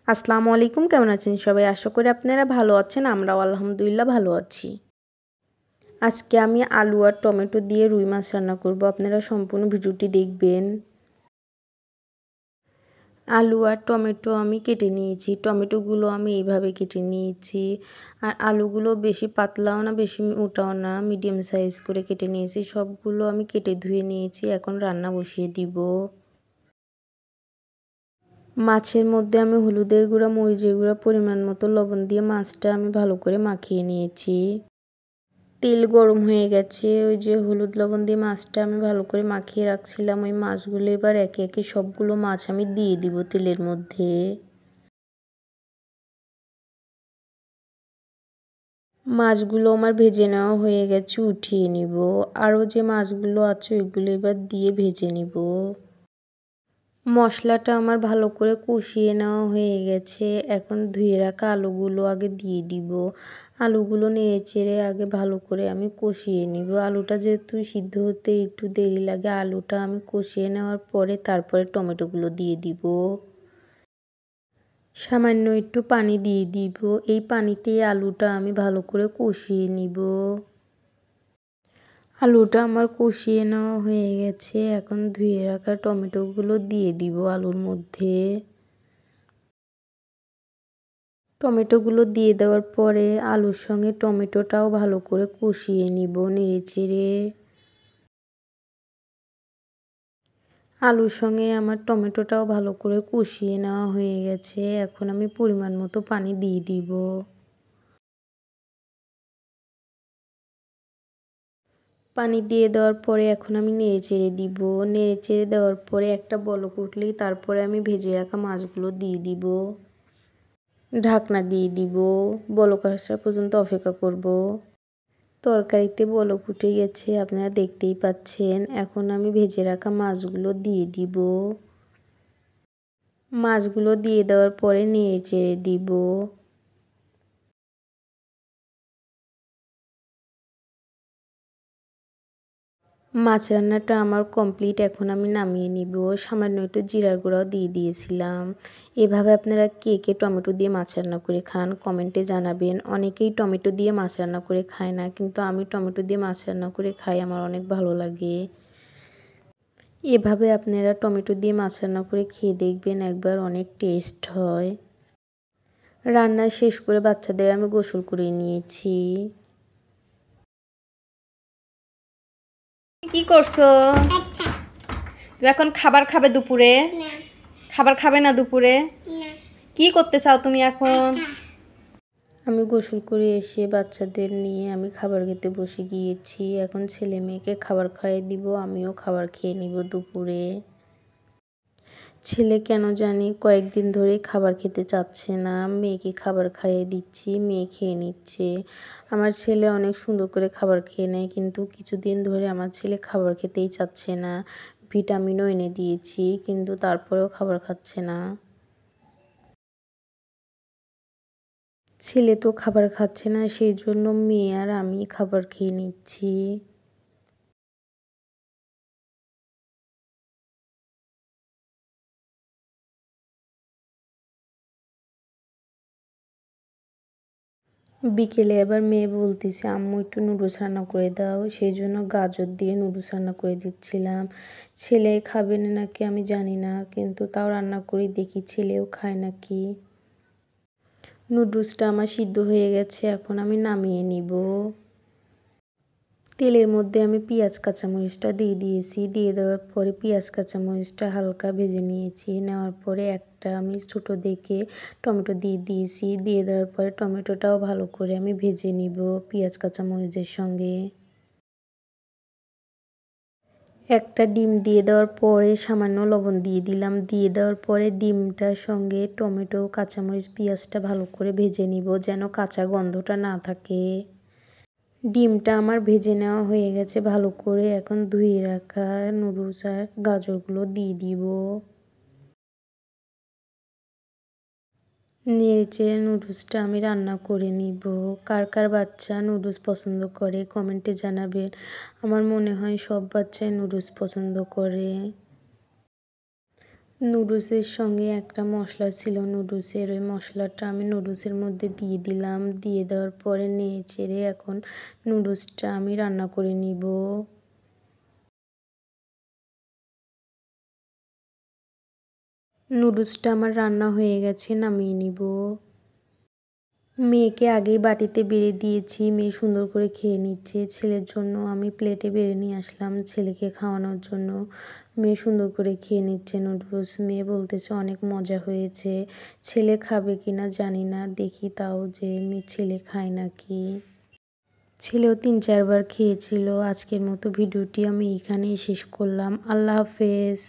আসসালামু আলাইকুম, কেমন আছেন সবাই? আশা করি আপনারা ভালো আছেন। আমরাও আলহামদুলিল্লাহ ভালো আছি। আজকে আমি আলু আর টমেটো দিয়ে রুই মাছ রান্না করব। আপনারা সম্পূর্ণ ভিডিওটি দেখবেন। আলু আর টমেটো আমি কেটে নিয়েছি। টমেটোগুলো আমি এইভাবে কেটে নিয়েছি। আর আলুগুলো বেশি পাতলাও না, বেশি মোটাও না, মিডিয়াম সাইজ করে কেটে নিয়েছি। সবগুলো আমি কেটে ধুয়ে নিয়েছি। এখন রান্না বসিয়ে দিব। মাছের মধ্যে আমি হলুদের গুঁড়া, মরিচের গুঁড়া, পরিমাণ মতো লবণ দিয়ে মাছটা আমি ভালো করে মাখিয়ে নিয়েছি। তেল গরম হয়ে গেছে। ওই যে হলুদ লবণ দিয়ে মাছটা আমি ভালো করে মাখিয়ে রাখছিলাম, ওই মাছগুলো এবার একে একে সবগুলো মাছ আমি দিয়ে দিব তেলের মধ্যে। মাছগুলো আমার ভেজে নেওয়া হয়ে গেছে, উঠিয়ে নিব। আরও যে মাছগুলো আছে ওইগুলো এবার দিয়ে ভেজে নিব। মশলাটা আমার ভালো করে কষিয়ে নেওয়া হয়ে গেছে। এখন ধুয়ে রাখা আলুগুলো আগে দিয়ে দিব। আলুগুলো নেড়েচেড়ে আগে ভালো করে আমি কষিয়ে নিব। আলুটা যেহেতু সিদ্ধ হতে একটু দেরি লাগে, আলুটা আমি কষিয়ে নেওয়ার পরে তারপরে টমেটোগুলো দিয়ে দিব। সামান্য একটু পানি দিয়ে দিব। এই পানিতেই আলুটা আমি ভালো করে কষিয়ে নিব। আলুটা আমার কষিয়ে নেওয়া হয়ে গেছে। এখন ধুয়ে রাখা টমেটোগুলো দিয়ে দিব আলুর মধ্যে। টমেটোগুলো দিয়ে দেওয়ার পরে আলুর সঙ্গে টমেটোটাও ভালো করে কষিয়ে নিব নেড়েচেড়ে। আলুর সঙ্গে আমার টমেটোটাও ভালো করে কষিয়ে নেওয়া হয়ে গেছে। এখন আমি পরিমাণ মতো পানি দিয়ে দিব। পানি দিয়ে দেওয়ার পরে এখন আমি নেড়েচেড়ে দিব। নেড়েচেড়ে দেওয়ার পরে একটা বলক উঠলেই তারপরে আমি ভেজে রাখা মাছগুলো দিয়ে দিব। ঢাকনা দিয়ে দিব। বলক আসা পর্যন্ত অপেক্ষা করব। তরকারিতে বলক উঠে গেছে, আপনারা দেখতেই পাচ্ছেন। এখন আমি ভেজে রাখা মাছগুলো দিয়ে দিব। মাছগুলো দিয়ে দেওয়ার পরে নেড়েচেড়ে দিব। মাছ রান্নাটা আমার কমপ্লিট। এখন আমি নামিয়ে নিব। সামান্য একটু জিরার গুঁড়াও দিয়ে দিয়েছিলাম। এভাবে আপনারা কে কে টমেটো দিয়ে মাছ রান্না করে খান কমেন্টে জানাবেন। অনেকেই টমেটো দিয়ে মাছ রান্না করে খায় না, কিন্তু আমি টমেটো দিয়ে মাছ রান্না করে খাই, আমার অনেক ভালো লাগে। এভাবে আপনারা টমেটো দিয়ে মাছ রান্না করে খেয়ে দেখবেন একবার, অনেক টেস্ট হয়। রান্না শেষ করে বাচ্চাদের আমি গোসল করে নিয়েছি। কি করছো? তুমি এখন খাবার খাবে দুপুরে? খাবার খাবে না দুপুরে? কি করতে চাও তুমি এখন? আমি গোসল করে এসে বাচ্চাদের নিয়ে আমি খাবার খেতে বসে গিয়েছি। এখন ছেলে মেয়েকে খাবার খাইয়ে দিব, আমিও খাবার খেয়ে নিব দুপুরে। ছেলে কেন জানি কয়েকদিন ধরেই খাবার খেতে চাচ্ছে না। মেয়েকে খাবার খাইয়ে দিচ্ছি, মেয়ে খেয়ে নিচ্ছে। আমার ছেলে অনেক সুন্দর করে খাবার খেয়ে নেয়, কিন্তু কিছুদিন ধরে আমার ছেলে খাবার খেতেই চাচ্ছে না। ভিটামিনও এনে দিয়েছি, কিন্তু তারপরেও খাবার খাচ্ছে না। ছেলে তো খাবার খাচ্ছে না, সেই জন্য মেয়ে আর আমি খাবার খেয়ে নিচ্ছি। বিকেলে আবার মেয়ে বলতেছে আম্মু একটু নুডলস রান্না করে দাও, সেই জন্য গাজর দিয়ে নুডলস রান্না করে দিচ্ছিলাম। ছেলে খাবে না নাকি আমি জানি না, কিন্তু তাও রান্না করে দেখি ছেলেও খায় নাকি। নুডলসটা আমার সিদ্ধ হয়ে গেছে, এখন আমি নামিয়ে নিব। তেলের মধ্যে আমি পেঁয়াজ কাঁচামরিচটা দিয়ে দিয়েছি। দিয়ে দেওয়ার পরে পেঁয়াজ কাঁচামরিচটা হালকা ভেজে নিয়েছি। নেওয়ার পরে একটা আমি ছোটো দেখে টমেটো দিয়ে দিয়েছি। দিয়ে দেওয়ার পরে টমেটোটাও ভালো করে আমি ভেজে নিব পেঁয়াজ কাঁচামরিচের সঙ্গে। একটা ডিম দিয়ে দেওয়ার পরে সামান্য লবণ দিয়ে দিলাম। দিয়ে দেওয়ার পরে ডিমটার সঙ্গে টমেটো, কাঁচামরিচ, পেঁয়াজটা ভালো করে ভেজে নিব, যেন কাঁচা গন্ধটা না থাকে। ডিমটা আমার ভেজে নেওয়া হয়ে গেছে ভালো করে। এখন ধুয়ে রাখা নুডলস আর গাজরগুলো দিয়ে দিব। নেড়েচেড়ে নুডলসটা আমি রান্না করে নিব। কার কার বাচ্চা নুডলস পছন্দ করে কমেন্টে জানাবেন। আমার মনে হয় সব বাচ্চাই নুডলস পছন্দ করে। নুডলসের সঙ্গে একটা মশলা ছিল নুডলসের, ওই মশলাটা আমি নুডলসের মধ্যে দিয়ে দিলাম। দিয়ে দেওয়ার পরে নেড়ে চেড়ে এখন নুডলসটা আমি রান্না করে নিব। নুডলসটা আমার রান্না হয়ে গেছে, নামিয়ে নিব। মেয়েকে আগেই বাটিতে বেড়ে দিয়েছি, মেয়ে সুন্দর করে খেয়ে নিচ্ছে। ছেলের জন্য আমি প্লেটে বেড়ে নিয়ে আসলাম ছেলেকে খাওয়ানোর জন্য। মেয়ে সুন্দর করে খেয়ে নিচ্ছে নুডলস। মেয়ে বলতেছে অনেক মজা হয়েছে। ছেলে খাবে কিনা জানি না, দেখি তাও যে ছেলে খায় নাকি। ছেলেও ৩-৪ বার খেয়েছিল। আজকের মতো ভিডিওটি আমি এখানেই শেষ করলাম। আল্লাহ হাফেজ।